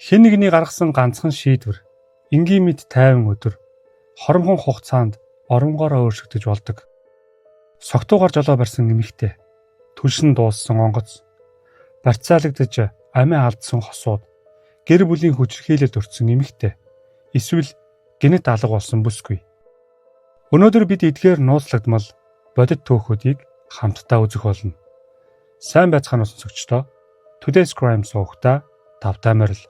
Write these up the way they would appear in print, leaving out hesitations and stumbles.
Хэн нэгний гаргасан ганцхан шийдвэр, энгийн мэд тайван өдөр, хоромхон хугацаанд оронгоороо өөрчлөгдөж болдог. Согтуугаар жолоо барьсан эмэгтэй, түлшин дууссан онгоц, барьцаалагдаж амиа алдсан хосууд, гэр бүлийн хүчирхийлэлд өртсөн эмэгтэй, эсвэл гэнэт алга болсон бүсгүй. Өнөөдөр бид эдгээр нууцлагдмал бодит түүхүүдийг хамтдаа үзэх болно. Сайн байцгаана уу сонсогчдоо. Today's Crime суугтаа тавтай морил.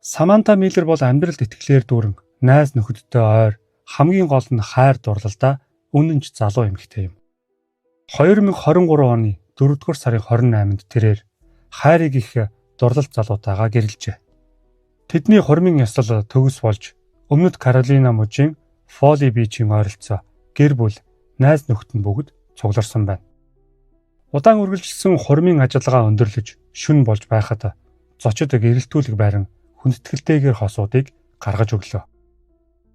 Саманта Миллер бол амьдралд итгэлээр дүүрэн, найз нөхөдтэй ойр, хамгийн гол нь хайр дурлалдаа үнэнч залуу эмэгтэй юм. 2023 оны 4-р сарын 28-нд тэрээр хайрыг их дурлалт залуутайгаа гэрэлжээ. Тэдний хурмын ёслол төгс болж Өмнөд Каролина мужийн Фолли Бичийн ойролцоо гэр бүл, найз нөхөд нь бүгд цугларсан байна. Удаан үргэлжилсэн хурмын ажиллагаа өндөрлөж шүн болж байхад зочид гэрэлтүүлэг байран хүндэтгэлтэйгээр хосуудыг гаргаж өглөө.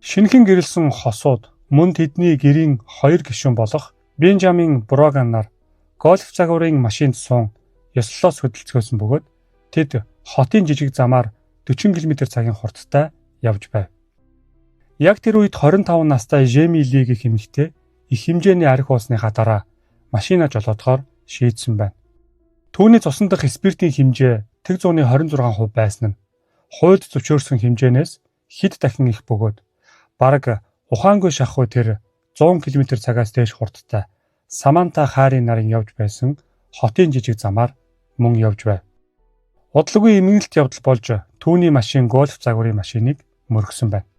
Шинэхэн гэрэлсэн хосууд мөн тэдний гэрийн 2 гишүүн болох Бенжамин Броганаар гольф загварын машинд суун ёслолоос хөдөлцгөөсөн бөгөөд тэд хотын жижиг замаар 40 км/цагийн хурдтай явж байв. Яг тэр үед 25 настай Жеми Ли гэх эмэгтэй их хэмжээний архи уусныхаа дараа машинаа жолоодохоор шийдсэн байна. Түүний цусан дахь спиртийн хэмжээ 126% байсан нь хуульд зөвшөөрсөн хэмжээнээс хэд дахин их бөгөөд бараг ухаангүй шахуу тэр 100 км/цагаас дээш хурдтай Саманта Харийн нарын явж байсан хотын жижиг замаар мөн явж байв. Удалгүй эмгэнэлт явдал болж түүний машин гольф загварын машиныг мөргсөн байна.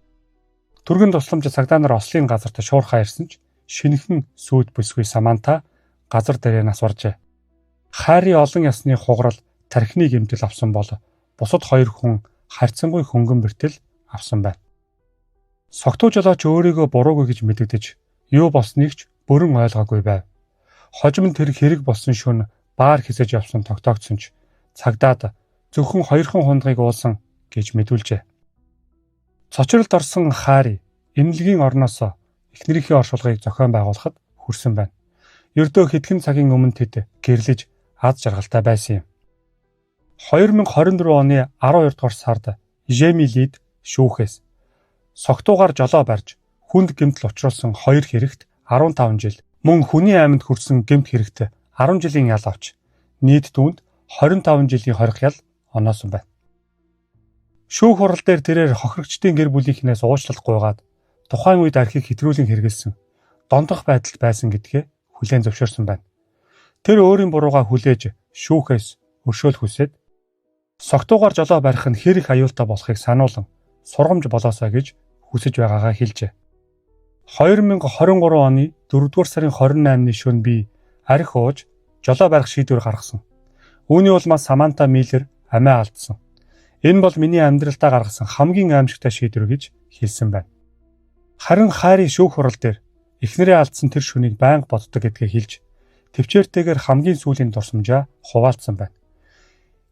Түргэн тусламж цагдаа нар ослын газарт шуурхаа ирсэн ч шинэхэн сүйд бүсгүй Саманта газар дээрээ нас баржээ. Хари олон ясны хугарал тархины гэмтэл авсан бол бусад 2 хүн харьцангуй хөнгөн бэртэл авсан байна. Согтуу жолооч өөрийгөө буруугүй гэж мэдэгдэж юу болсныг ч бүрэн ойлгоогүй байв. Хожим нь тэр хэрэг болсон шөнө баар хисэж явсан тогтоогдсон ч цагдаад зөвхөн 2 хундгыг уулсан гэж мэдүүлжээ. Цочролд орсон Хари эмнэлгийн орноос эхнэрийнхээ оршуулгыг зохион байгуулахад хүрсэн байна. Ердөө хэдхэн цагийн өмнө тэд гэрлэж аз жаргалтай байсан юм. 2024 оны 12 дугаар сард Жеми Лид шүүхээс согтуугаар жолоо барьж хүнд гэмтэл учруулсан 2 хэрэгт 15 жил, мөн хүний амьд хүрсэн гэмт хэрэгт 10 жилийн ял авч нийт түүнд 25 жилийн хорих ял оноосон байна. Шүүх хурал дээр тэрээр хохирогчдын гэр бүлийнхнээс уучлалт гуйгаад тухайн үед архийг хэтрүүлэн хэрэгэлсэн, дондох байдалд байсан гэдгээ хүлээн зөвшөөрсөн байна. Тэр өөрийн буруугаа хүлээж шүүхээс өршөөл хүсээд согтуугаар жолоо барих нь хэр их аюултай болохыг сануулan сургамж болоосаа гэж хүсэж байгаагаа хэлжээ. 2023 оны 4-р сарын 28-ны шөнө би архи ууж жолоо барих шийдвэр гаргасан. Үүний улмаас Саманта Миллер амиа алдсан. Энэ бол миний амьдралдаа гаргасан хамгийн аимшигтай шийдвэр гэж хэлсэн байна. Харин Хари шүүх хурал дээр эхнэрээ алдсан тэр шөнийг байнга боддог гэдгээ хэлж төвчээртэйгээр хамгийн сүүлийн дурсамжаа хуваалцсан байна.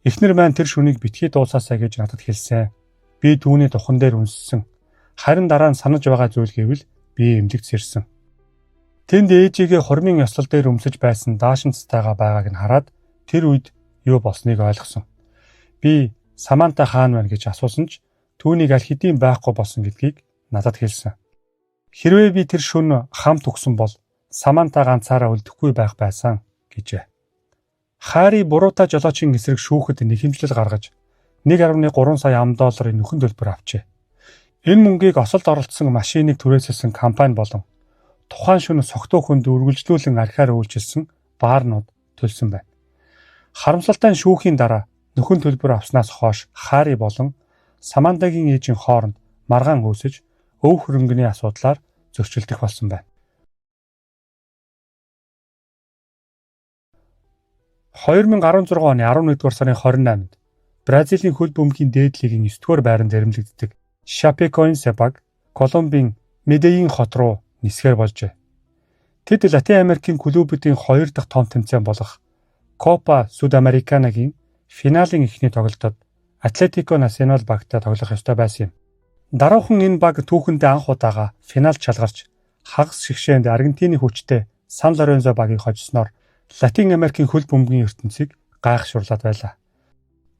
Эхнэр маань тэр шөнийг битгий дуусаасаа гэж надад хэлсэн. Би түүний духан дээр үнссэн. Харин дараа нь санаж байгаа зүйл гэвэл би эмнэлэгт сэрсэн. Тэнд ээжигээ хурмын ёслол дээр өмсөж байсан даашинцтайгаа байгааг нь хараад тэр үед юу болсныг ойлгосон. Би Саманта хаан байна гэж асуусан ч түүнийг аль хэдийн байхгүй болсон гэдгийг надад хэлсэн. Хэрвээ би тэр шөнө хамт өгсөн бол Саманта ганцаараа үлдэхгүй байх байсан гэжээ. Хари буруутай жолоочийн эсрэг шүүхэд нэхэмжлэл гаргаж 1.3 сая $1 нөхөн төлбөр авчээ. Энэ мөнгийг осолд оролцсон машиныг түрээсэлсэн компани болон тухайн шөнө согтуу хүнд үргэлжлүүлэн архиар үйлчилсэн баарнууд төлсөн байна. Харамсалтай нь шүүхийн дараа нөхөн төлбөр авснаас хойш Хари болон Самантагийн ээжийн хооронд маргаан үүсэж өв хөрөнгөний асуудлаар зөрчилдөх болсон байна. 2016 оны 11-р сарын 28-нд Бразилийн хөл бөмбөгийн дээд лигийн 9-р байранд эрэмлэгддэг Шапекоинсе баг Колумбийн Медеин хот руу нисгээр болжээ. Тэд Латин Америкийн клубүүдийн 2 дахь том тэмцээн болох Копа Судамериканагийн финалийн эхний тоглолтод Атлетико Насионал багтай тоглох ёстой байсан юм. Даруухан энэ баг түүхэндээ анх удаага финалд шалгарч хагас шигшээнд Аргентины хүчтэй Сан Лорензо багийг хожсноор Латин Америкийн хөл бөмбөгийн ертөнцийг гайхшруулад байлаа.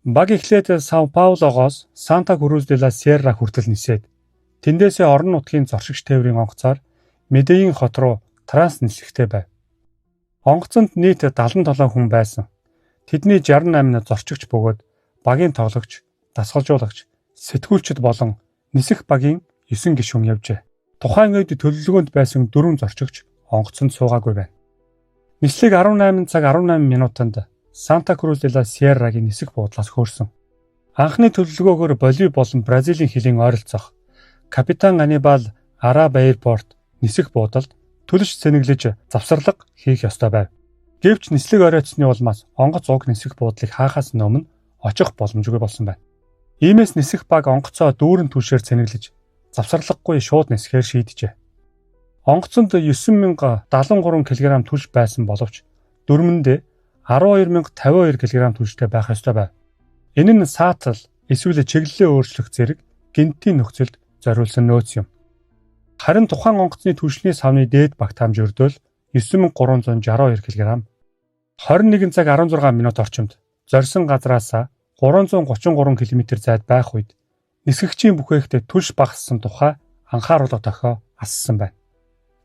Баг эхлээд Сао Паулогоос Санта Крус де ла Сьерра хүртэл нисээд тэндээсээ орон нутгийн зоршигч тээврийн онгоцоор Медеин хот руу транс нислэгтэй байв. Онгоцонд нийт 77 хүн байсан. Тэдний 68 зорчигч бөгөөд багийн тоглогч, дасгалжуулагч, сэтгүүлчид болон нисэх багийн 9 гишүүн явжээ. Тухайн үед төлөвлөгөөнд байсан 4 зорчигч онгоцонд суугаагүй байна. Нислэг 18 цаг 18 минутанд Санта Крус де ла Сьеррагийн нисэх буудлаас хөөрсөн. Анхны төлөвлөгөөгөөр Боливи болон Бразилийн хилийн ойролцоох Капитан Анибал Араб Airport нисэх буудалд түлш сэнэглэж завсарлага хийх ёстой байв. Гэвч нислэг оройтсны улмаас онгоц уг нисэх буудлыг хаахаас өмнө очих боломжгүй болсон байна. Иймээс нисэх баг онгоцоо дүүрэн түлшээр сэнэглэж завсарлагагүй шууд нисэхээр шийджээ. Онгоцонд 9073 кг түлш байсан боловч дөрмөндөө 12052 кг түлштэй байх ёстой байв. Энэ нь саатал эсвэл чиглэлээ өөрчлөх зэрэг гинтийн нөхцөлд зориулсан нөөц юм. Харин тухайн онгоцны түлшний савны дээд багтаамж өрдөөл 9362 кг. 21 цаг 16 минут орчимд зорьсон газраас 333 км зайд байх үед нисгэгчийн бүхээгт түлш багассан тухай анхааруулга тохио ассан байна.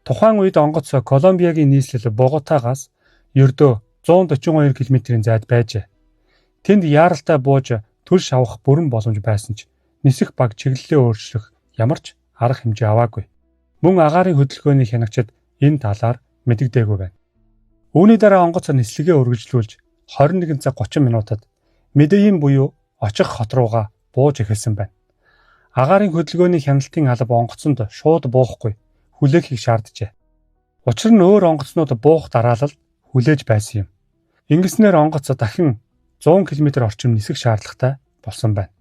Тухайн үед онгоц Колумбиагийн нийслэл Боготагаас ердөө 142 км-ийн зайд байжээ. Тэнд яаралтай бууж түлш авах бүрэн боломж байсан ч нисэх баг чиглэлээ өөрчлөх ямар ч арга хэмжээ аваагүй. Мөн агаарын хөдөлгөөний хянагчид энэ талаар мэдэгдээгүй байна. Үүний дараа онгоц нислэгээ үргэлжлүүлж 21 цаг 30 минутад Медеин буюу очих хот руугаа бууж эхэлсэн байна. Агаарын хөдөлгөөний хяналтын алба онгоцонд шууд буухгүй хүлээхийг шаарджээ. Учир нь өөр онгоцнууд буух дараалал хүлээж байсан юм. Ингэснээр онгоц дахин 100 км орчим нисэх шаардлагатай болсон байна.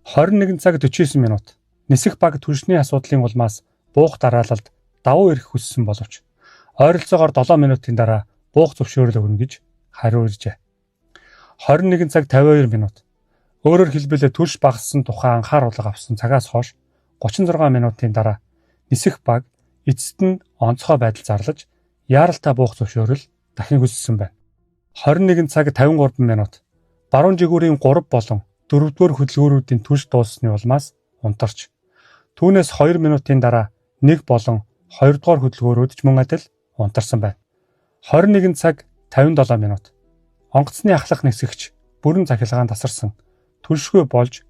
21 цаг 49 минут нисэх баг түлшний асуудлын улмаас буух дараалалд давуу ирэх хүссэн боловч ойролцоогоор 7 минутын дараа буух зөвшөөрөл өгнө гэж хариу иржээ. 21 цаг 52 минут. Өөрөөр хэлбэл түлш багассан тухай анхааруулга авсан цагаас хойш 36 минутын дараа нисэх баг эцэст нь онцгой байдал зарлаж яаралтай буух зөвшөөрөл дахин хүссэн байна. 21 цаг 53 минут. Баруун жигүүрийн 3 болон 4-р хөдөлгөөрүүдийн түлш дууссаны улмаас унтарч түүнээс 2 минутын дараа 1 болон 2-р хөдөлгөөрүүд ч мөн адил унтарсан байна. 21 цаг 57 минут. Онгоцны ахлах нисгэгч бүрэн цахилгаан тасарсан түлшгүй болж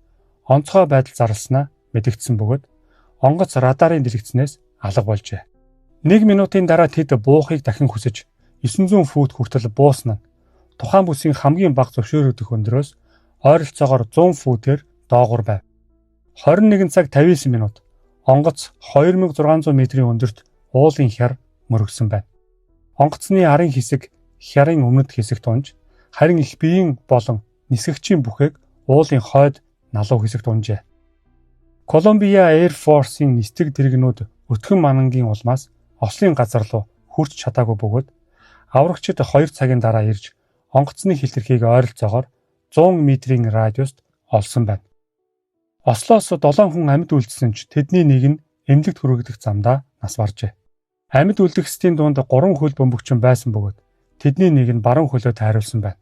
онцгой байдал зарласнаа мэдэгдсэн бөгөөд онгоц радарын дэлгэцнээс алга болжээ. 1 минутын дараа тэд буухыг дахин хүсэж 900 фут хүртэл буусан нь тухайн бүсийн хамгийн бага зөвшөөрөгдөх өндрөөс ойролцоогоор 100 футээр доогуур байв. 21 цаг 59 минут. Онгоц 2600 метрийн өндөрт уулын хяр мөргсөн байна. Онгоцны арын хэсэг хярын өмнөд хэсэгт унж, харин их биеийн болон нисгэгчийн бүхээг уулын хойд налуу хэсэгт унжээ. Колумбиа Air Force-ийн нисдэг дэргэнүүд өтгөн манангийн улмаас ослын газар руу хүрч чадаагүй бөгөөд аврагчид 2 цагийн дараа ирж онгоцны хилтерхийг ойролцоогоор 100 метрийн радиуст олсон байна. Ослоос 7 хүн амьд үлдсэн ч тэдний нэг нь эмнэлэгт хүргэгдэх замдаа нас баржээ. Амьд үлдэхсдийн дунд 3 хөл бөмбөгчин байсан бөгөөд тэдний нэг нь баруун хөлөө тайруулсан байна.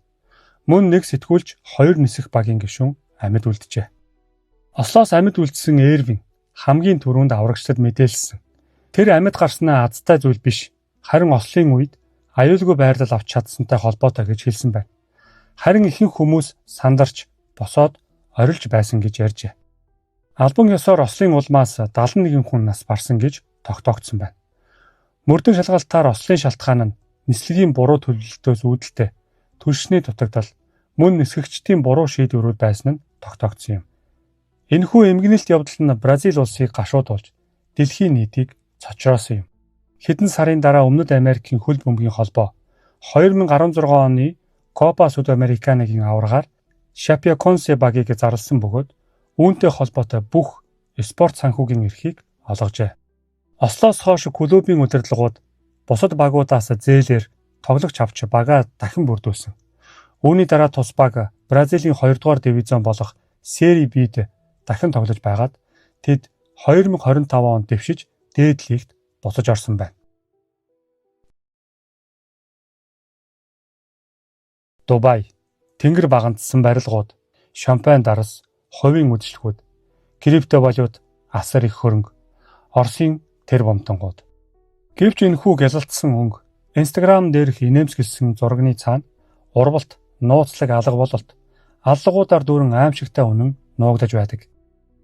Мөн нэг сэтгүүлч 2 нисэх багийн гишүүн амьд үлджээ. Ослоос амьд үлдсэн Эрвин хамгийн түрүүнд аврагчдад мэдээлсэн. Тэр амьд гарснаа азтай зүйл биш, харин ослын үед аюулгүй байрлал авч чадсантай холбоотой гэж хэлсэн байна. Харин ихэнх хүмүүс сандарч босоод орилж байсан гэж ярьжээ. Албан ёсоор ослын улмаас 71 хүн нас барсан гэж тогтоогдсон байна. Мөрдөн шалгалтаар ослын шалтгаан нь нислэгийн буруу төлөвлөлтөөс үүдэлтэй түлшний дутагдал мөн нисгэгчдийн буруу шийдвэрүүд байсан нь тогтоогдсон юм. Энэхүү эмгэнэлт явдал нь Бразил улсыг гашуудуулж дэлхийн нийтийг цочроосон юм. Хэдэн сарын дараа Өмнөд Америкийн хөл бөмбөгийн холбоо 2016 оны Копа Судамериканыгийн аваргаар Шапиаконсе багийг зарласан бөгөөд үүнтэй холбоотой бүх спорт санхүүгийн эрхийг олгожээ. Ослоос хойш клубын удирдлагууд бусад багуудаас зээлээр тоглогч авч багаа дахин бүрдүүлсэн. Үүний дараа тус баг Бразилийн 2 дугаар дивизион болох Série B-д дахин тоглож байгаад тэд 2025 онд дэвшиж дээд лигт буцаж орсон байна. Дубай, тэнгэр багандсан барилгууд, шампань дарс, хувийн үйлчлэгүүд, криптовалют, асар их хөрөнгө, Оросын тэр бомтонгууд. Гэвч энэхүү гялалтсан өнгө Instagram дээрх инээмсэглсэн зурагны цаана урвалт, нууцлаг алга бололт, аллагуудаар дүүрэн аимшигтай үнэн нуугдаж байдаг.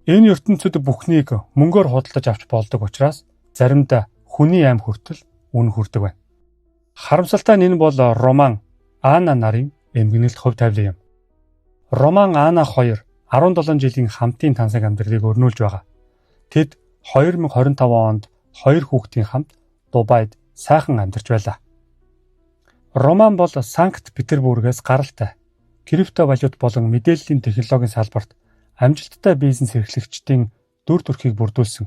Энэ ертөнцид бүхнийг мөнгөөр худалдаж авч болдог учраас заримдаа хүний аим хүртэл үн хүрдэг байна. Харамсалтай нь энэ бол Роман Ана нарын эмгэнэлт хувь тавилан юм. Роман Ана 2 17 жилийн хамтын тансаг амьдралыг өрнүүлж байгаа. Тэд 2025 онд 2 хүүхдийн хамт Дубайд сайхан амьдарч байлаа. Роман бол Санкт Петербургээс гаралтай. Криптовалют болон мэдээллийн технологийн салбарт амжилттай бизнес эрхлэгчдийн дүр төрхийг бүрдүүлсэн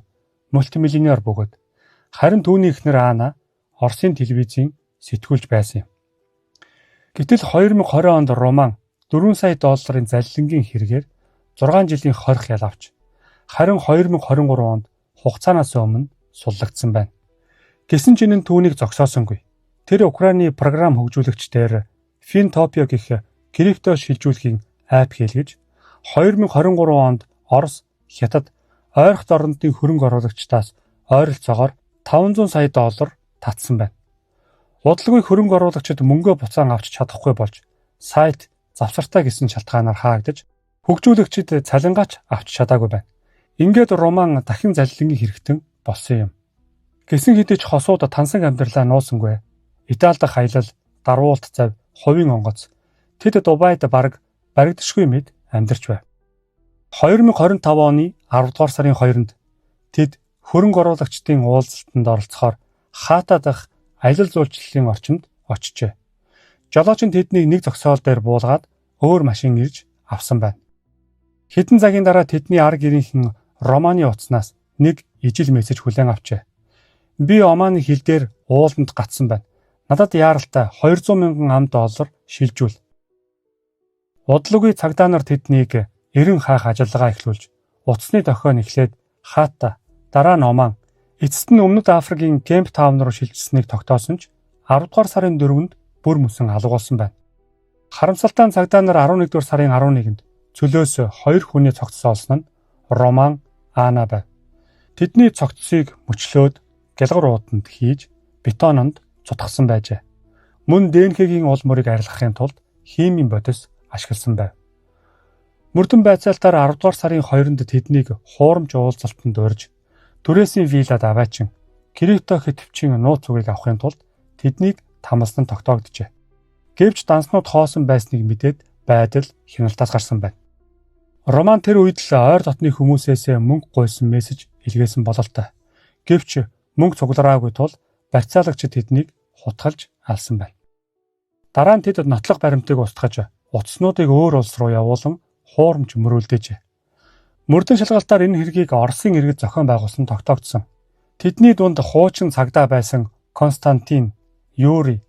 мультимиллионер бөгөөд харин түүний эхнэр Ана Оросын телевизийн сэтгүүлч байсан юм. Гэтэл 2020 онд Роман 4 сая долларын залилангийн хэрэгээр 6 жилийн хорих ял авч харин 2023 онд хугацаанаас өмнө суллагдсан байна. Гэсэн ч энэ нь түүнийг зогсоосонгүй. Тэр Украины програм хөгжүүлэгчдээр Fintopia гэх крипто шилжүүлэхийн апп хийлгэж 2023 онд Орос, Хятад, ойрхон орнуудын хөрөнгө оруулагчдаас ойролцоогоор 500 сая доллар татсан байна. Удалгүй хөрөнгө оруулагчид мөнгөө буцаан авч чадахгүй болж сайт завсартай гэсэн шалтгаанаар хаагдаж хөгжүүлэгчид цалингаач авч чадаагүй байна. Ингээд Роман дахин залилангийн хэрэгтэн болсон юм. Гэсэн хэдий ч хосууд тансаг амьдралаа нуусангүй. Итали дахь аялал, дарвуулт зав, хувийн онгоц тэд Дубайд барагдшгүй мэд амьдарч байв. 2025 оны 10 дугаар сарын 2-нд тэд хөрөнгө оруулагчдын уулзалтанд оролцохоор Хаата дахь аялал жуулчлалын орчинд очжээ. Жолооч нь тэднийг нэг зогсоол дээр буулгаад өөр машин ирж авсан байна. Хэдэн цагийн дараа тэдний ар гэрийнхэн Романы утаснаас нэг ижил мессеж хүлээн авчээ. Би Оманы хил дээр ууланд гацсан байна. Надад яаралтай 200 мянган ам доллар шилжүүл. Удалгүй цагдаа нар тэднийг эрен хаах ажиллагаа эхлүүлж утасны дохион эхлээд Хаата, дараа нь Оман, эцэст нь Өмнөд Африкийн Кемп Таун руу шилжсэнийг тогтоосон ч 10 дугаар сарын 4-нд бүр мөсөн алгуулсан байна. Харамсалтай нь цагдаа нар 11 дугаар сарын 11-нд цөлөөс 2 хүний цогцсон олсон нь Роман Ана байв. Тэдний цогцсыг мөчлөөд гялгар ууданд хийж бетононд цутгасан байжээ. Мөн ДНХ-гийн уул мөрийг арилгахын тулд химийн бодис ашигласан байв. Мөрдөн байцаалтаар 10 дугаар сарын 2-нд тэднийг хуурамч уулзалтанд урьж түрээсийн виллад аваачин крипто хэтвчийн нууц үгийг авахын тулд тэднийг тамалсан тогтоогджээ. Гэвч данснууд хоосон байсныг мэдээд байдал хяналтаас гарсан байна. Роман тэр үед л ойр дотны хүмүүсээс мөнгө гуйсан мессеж илгээсэн бололтой. Гэвч мөнгө цуглараагүй тул барьцаалагчид тэднийг хутгалж алсан байна. Дараа нь тэд нотлох баримтыг устгаж утаснуудыг өөр улс руу явуулан хуурамч мөрүүлдэж. Мөрдөн шалгалтаар энэ хэргийг Оросын иргэд зохион байгуулсан тогтоогдсон. Тэдний дунд хуучин цагдаа байсан Константин, Юрий,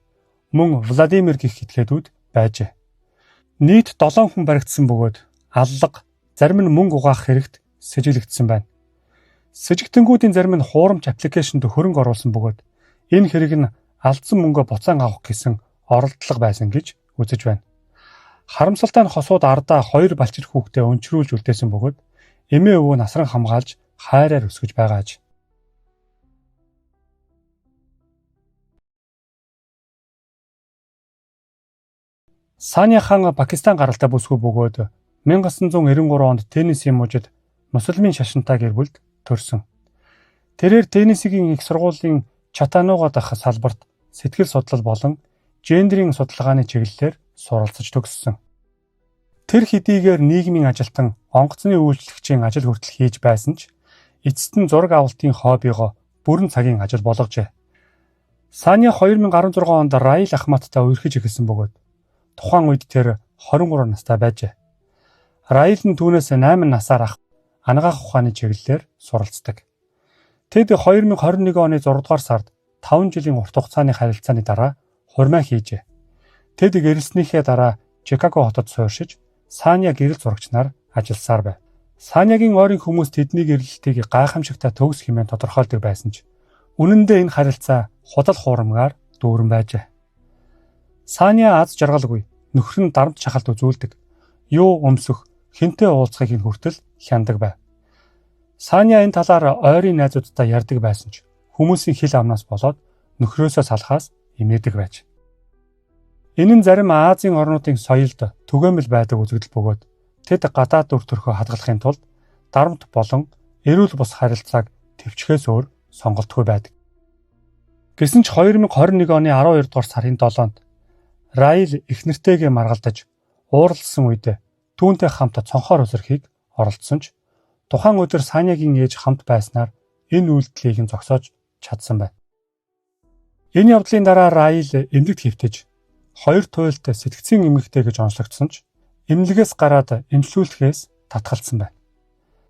мөн Владимир гэх этгээдүүд байжээ. Нийт 7 хүн баригдсан бөгөөд аллага, зарим нь мөнгө угаах хэрэгт сэжиглэгдсэн байна. Сэжигтэнгүүдийн зарим нь хуурамч аппликейшнд хөрөнгө оруулсан бөгөөд энэ хэрэг нь алдсан мөнгөө буцаан авах гэсэн оролдлого байсан гэж үзэж байна. Харамсалтай нь хосууд ардаа 2 балчир хүүхдээ өнчрүүлж үлдээсэн бөгөөд эмээ өвөө насран хамгаалж хайраар өсгөж байгааж. Саня хаан Пакистан гаралтай бүсгүй бөгөөд 1993 онд Теннесси мужид мусульмын шашинтай гэр бүлд төрсөн. Тэрээр Теннессигийн их сургуулийн Чатануга дахь салбарт сэтгэл судлал болон гендерийн судалгааны чиглэлээр суралцж төгссөн. Тэр хэдийгээр нийгмийн ажилтан онгоцны үйлчлэгчийн ажил хүртэл хийж байсан ч эцэст нь зураг авалтын хоббигоо бүрэн цагийн ажил болгожээ. Саня 2016 онд Раил Ахмадтай үерхэж эхэлсэн бөгөөд тухайн үед тэр 23 настай байжээ. Раил нь түүнээс 8 насаар ах анагаах ухааны чиглэлээр суралцдаг. Тэд 2021 оны 6 дугаар сард 5 жилийн урт хугацааны харилцааны дараа хурмаа хийжээ. Тэд гэрэлснийхээ дараа Чикаго хотод сууршиж Саня гэрэл зурагчнаар ажилласаар байв. Санягийн ойрын хүмүүс тэдний гэрэлтийг гайхамшигтай төгс хэмээн тодорхойлдог байсан ч үнэн дээр энэ харилцаа худал хуурмгаар дүүрэн байжээ. Саня аз жаргалгүй нөхөр нь дарамт шахалт үзүүлдэг. Юу өмсөх, хэнтэй уулзахыг хүртэл хяндаг байв. Саня энэ талаар ойрын найзуудтай ярьдаг байсан ч хүмүүсийн хэл амнаас болоод нөхрөөсөө салахаас эмээдэг байж. Энэ нь зарим Азийн орнуудын соёлд түгээмэл байдаг үзэгдэл бөгөөд тэд гадаад үр төрхөө хадгалахын тулд дарамт болон эрүүл бус харилцааг төвчхөөс өөр сонголтгүй байдаг. Гэсэн ч 2021 оны 12 дугаар сарын 7-нд Раил эхнэртэйгээ маргалдаж ууралсан үед түүнтэй хамт цонхоор өсөрхийг оролдсон ч тухайн өдөр Санягийн ээж хамт байснаар энэ үйлдэлийг зогсоож чадсан байна. Энэ явдлын дараа Раил эмнэлэгт хэвтэж хоёр туйлд сэтгцийн эмэгтэй гэж онцлогдсон ч эмнэлгээс гараад эмчлүүлэхээс татгалцсан байна.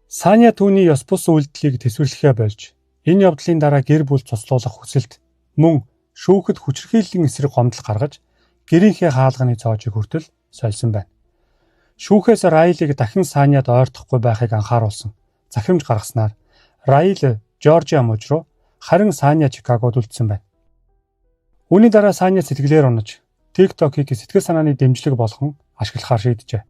Саня түүний ёс бус үйлдэлийг тэсвэрлэхээ болж энэ явдлын дараа гэр бүл цуцлуулах хүсэлт мөн шүүхэд хүчирхийллийн эсрэг гомдол гаргаж гэрийнхээ хаалганы цоожийг хүртэл сольсон байна. Шүүхээс Раилыг дахин Саняд ойртохгүй байхыг анхааруулсан захирамж гаргаснаар Раил Жоржиа мужид руу харин Саня Чикагод үлдсэн байна. Үүний дараа Саня сэтгэлээр унаж TikTok-ыг сэтгэл санааны дэмжлэг болгон ашиглахаар шийджээ.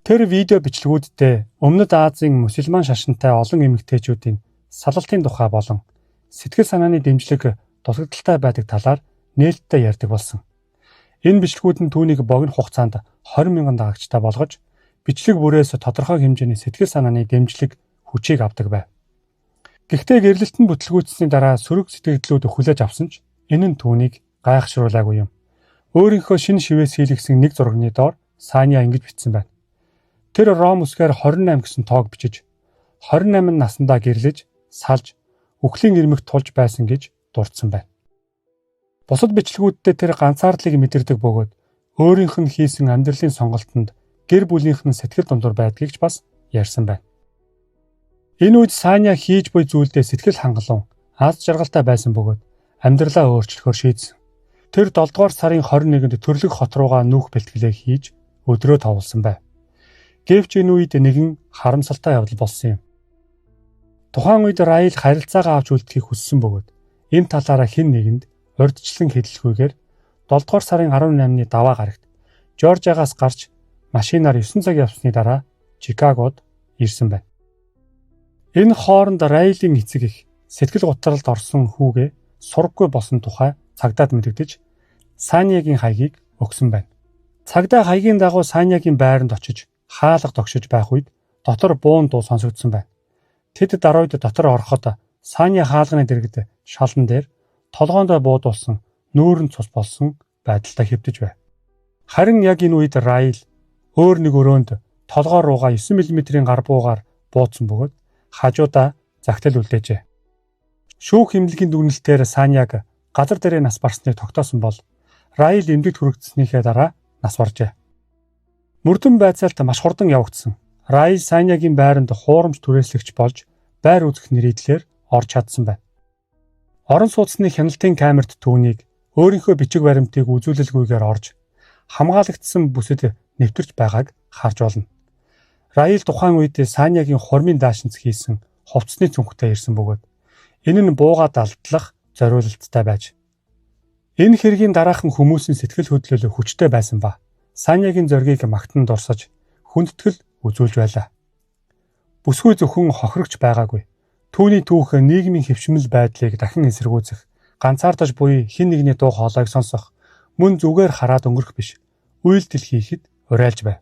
Тэр видео бичлэгүүддээ Өмнөд Азийн мусульман шашинтай олон эмэгтэйчүүдийн салалтын тухай болон сэтгэл санааны дэмжлэг дутагдaltaй байдаг талаар нээлттэй ярьдаг болсон. Энэ бичлэгүүд нь түүнийг богино хугацаанд 20,000 дагагчтай болгож бичлэг бүрээс тодорхой хэмжээний сэтгэл санааны дэмжлэг хүчийг авдаг байв. Гэхдээ гэрлэлтэн бүтлгүүцсэний дараа сөрөг сэтгэгдлүүд хүлээж авсан ч энэ нь түүнийг гайхшруулаагүй юм. Өөрийнхөө шинэ шивээс хийлгсэн нэг зурагны доор Саня ингэж бичсэн байна. Тэр Ром үсгээр 28 гэсэн тоог бичиж 28 наснда гэрлэж, салж, үхлийн ирмэг тулж байсан гэж дурдсан байна. Бусад бичлэгүүддээ тэр ганцаардлыг мэдэрдэг бөгөөд өөрийнх нь хийсэн амьдралын сонголтонд гэр бүлийнх нь сэтгэл дундуур байдгийг ч бас ярьсан байна. Энэ үед Саня хийж буй зүйлдээ сэтгэл хангалуун, аз жаргалтай байсан бөгөөд амьдралаа өөрчлөхөөр шийдсэн. Тэр 7 дугаар сарын 21-нд Төрлөг хот руугаа нүүх бэлтгэлээ хийж өдрөө товолсон байв. Гэвч энэ үед нэгэн харамсалтай явдал болсон юм. Тухайн үед Раил харилцаагаа авч үлдэхийг хүссэн бөгөөд энэ талаараа хэн нэгэнд урьдчилан хэлэлгүйгээр 7 дугаар сарын 18-ны даваа гарагт Жоржиагаас гарч машинаар 9 цаг явсны дараа Чикагод ирсэн байна. Энэ хооронд Раилийн эцэг их сэтгэл готролд орсон хүүгээ сургаггүй болсон тухай цагдаад мэдэгдэж Санягийн хаягийг өгсөн байна. Цагдаа хаягийн дагуу Санягийн байранд очиж хаалга тогшиж байх үед дотор буун дуу сонсогдсон байна. Тэд даруйд дотор ороход Саня хаалганы дэргэд шалан дээр толгоондоо буудуулсан нүүрэн цус болсон байдалтай хэвтэж байв. Харин яг энэ үед Раил өөр нэг өрөөнд толгоо руугаа 9 мм-ийн гар буугаар буудсан бөгөөд хажуудаа загтал үлдээжээ. Шүүх эмнэлгийн дүгнэлтээр Саняг газар дээрээ нас барсныг тогтоосон бол Раил эмнэлэгт хүрэгдснийхээ дараа нас баржээ. Мөрдөн байцаалт маш хурдан явагдсан. Раил Санягийн байранд хуурамч түрээслэгч болж байр үзэх нэрийдлэр орж чадсан байна. Орон сууцны хяналтын камерт түүнийг өөрийнхөө бичиг баримтыг үзүүлэлгүйгээр орж хамгаалагдсан бүсэд нэвтэрч байгааг харж болно. Раил тухайн үед Санягийн хурмын даашинз хийсэн хувцсны цүнхтэй ирсэн бөгөөд энэ нь буугаад алдлах зориулалттай байж. Энэ хэргийн дараахан хүмүүсийн сэтгэл хөдлөл хүчтэй байсан ба Санягийн зоргийг магтан дурсаж хүндэтгэл үзүүлж байлаа. Бүсгүй зөвхөн хохирогч байгаагүй. Түүний түүх нийгмийн хэвшмэл байдлыг дахин эсэргүүцэх, ганцаардаж буй хэн нэгний дуу хоолойг сонсох, мөн зүгээр хараад өнгөрөх биш, үйлдэл хийхэд уриалж байв.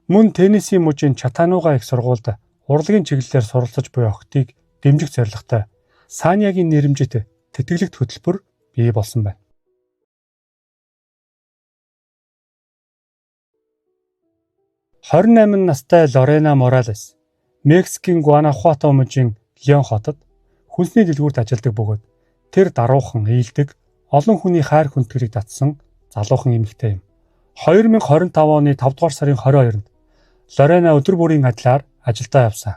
Мөн Теннесси мужийн Чатануга их сургуульд урлагийн чиглэлээр суралцаж буй охидыг дэмжих зорилготой Санягийн нэрэмжит тэтгэлэгт хөтөлбөр бий болсон байна. «28 настай Лорена Моралес Мексикийн Гуанахуато мужийн Леон хотод хүнсний дэлгүүрт ажилладаг бөгөөд тэр даруухан, ээлдэг, олон хүний хайр хүндэтгэлийг татсан залуухан эмэгтэй юм. 2025 оны 5 дугаар сарын 22-нд Лорена өдөр бүрийн адилаар ажилдаа явсан.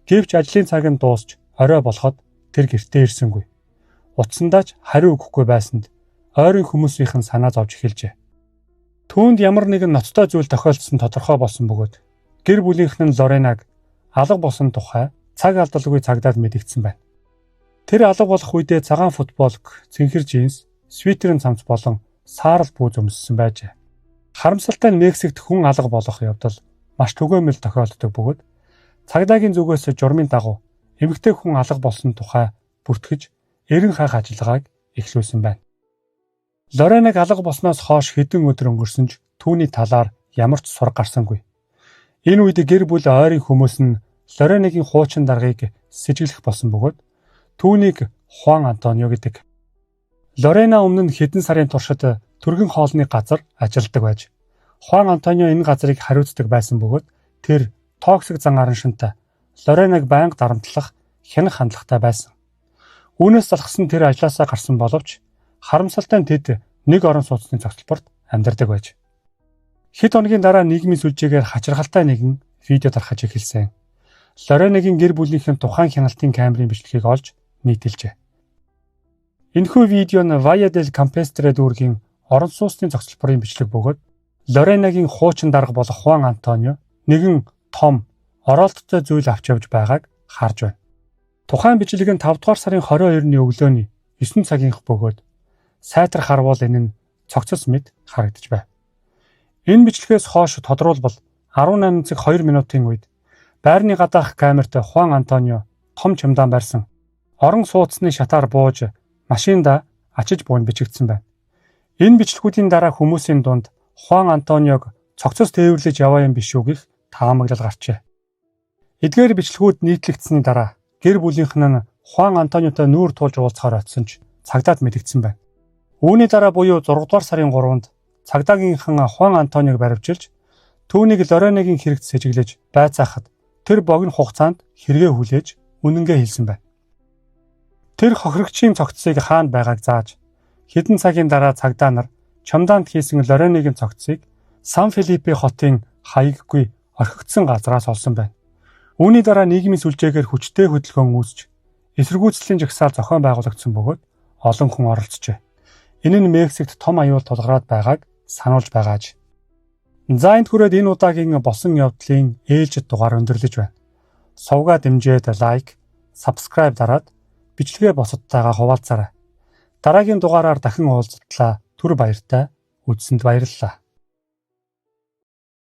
Гэвч ажлын цаг нь дуусч орой болоход тэр гэртээ ирсэнгүй. Утсандаа ч хариу өгөхгүй байсанд ойрын хүмүүсийнх нь санаа зовж эхэлжээ. Түүнд ямар нэгэн ноцтой зүйл тохиолдсон тодорхой болсон бөгөөд гэр бүлийнх нь Лоренаг алга болсон тухай цаг алдалгүй цагдаад мэдэгдсэн байна. Тэр алга болох үедээ цагаан футболк, цэнхэр джинс, свитерэн цамц болон саарал бүүз өмссөн байжээ. Харамсалтай нь Мексикт хүн алга болох явдал маш түгээмэл тохиолддог бөгөөд цагдаагийн зүгээс журмын дагуу эмэгтэй хүн алга болсон тухай бүртгэж эрен хаах ажиллагааг эхлүүлсэн байна. Лоренаг алга болсноос хойш хэдэн өдөр өнгөрсөн ч түүний талаар ямар ч сураг гарсангүй. Энэ үед гэр бүл ойрын хүмүүс нь Лоренагийн хуучин даргаыг сэжиглэх болсон бөгөөд түүнийг Хуан Антонио гэдэг. Лорена өмнө нь хэдэн сарын туршид түргэн хоолны газар ажилладаг байж Хуан Антонио энэ газрыг хариуцдаг байсан бөгөөд тэр токсик зан араншинтай Лоренаг байнга дарамтлах хянах хандлагатай байсан. Үүнээс залхсан тэр ажлаасаа гарсан боловч харамсалтай нь тэд нэг орон сууцны цогцлборт амьдардаг байж. Хэд хоногийн дараа нийгмийн сүлжээгээр хачирхалтай нэгэн видео тархаж эхэлсэн. Лоренагийн гэр бүлийнхэн тухайн хяналтын камерын бичлэгийг олж нийтэлжээ. Энэхүү видео нь Valle del Campestre дүүргийн орон сууцны цогцлборын бичлэг бөгөөд Лоренагийн хуучин дарга болох Хуан Антонио нэгэн том оролттой зүйл авч явж байгааг харж байна. Тухайн бичлэг нь 5 дугаар сарын 22-ны өглөөний 9 цагийнх бөгөөд сайтар харвал энэ нь цогцос мэд харагдаж байна. Энэ бичлэгээс хойш тодруулбал 18 цаг 2 минутын үед байрны гадаах камерт Хуан Антонио том чемодан барьсан орон сууцны шатаар бууж машинда ачиж буун бичигдсэн байна. Энэ бичлэгүүдийн дараа хүмүүсийн дунд Хуан Антониог цогцос тээвэрлэж яваа юм биш үү гэх таамаглал гарчээ. Эдгээр бичлэгүүд нийтлэгдсэний дараа гэр бүлийнх нь Хуан Антониотой нүүр тулж уулзахаар очсон ч цагдаад мэдэгдсэн байна. Үүний дараа буюу 6 дугаар сарын 3-нд цагдаагийнхан Хуан Антониог баривчилж түүнийг Лоренагийн хэрэгт сэжиглэж байцаахад тэр богино хугацаанд хэрэгээ хүлээж үнэнгээ хэлсэн байна. Тэр хохирогчийн цогцсыг хаана байгааг зааж хэдэн цагийн дараа цагдаа нар чемоданд хийсэн Лоренагийн цогцсыг Сан Филиппе хотын хаяггүй орхигдсон газраас олсон байна. Үүний дараа нийгмийн сүлжээгээр хүчтэй хөдөлгөөн үүсч эсэргүүцлийн жагсаал зохион байгуулагдсан бөгөөд олон хүн оролцжээ. Энэ нь Мексикт том аюул тулгараад байгааг сануулж байгааж. За энд хүрээд энэ удаагийн босон явдлын ээлжид дугаар өндөрлөж байна. Сувгаа дэмжээд лайк, subscribe дараад бичлэгээ босодтойгоо хуваалцаарай. Дараагийн дугаараар дахин уулзтлаа. Түр баяртай. Үзсэнд баярлалаа.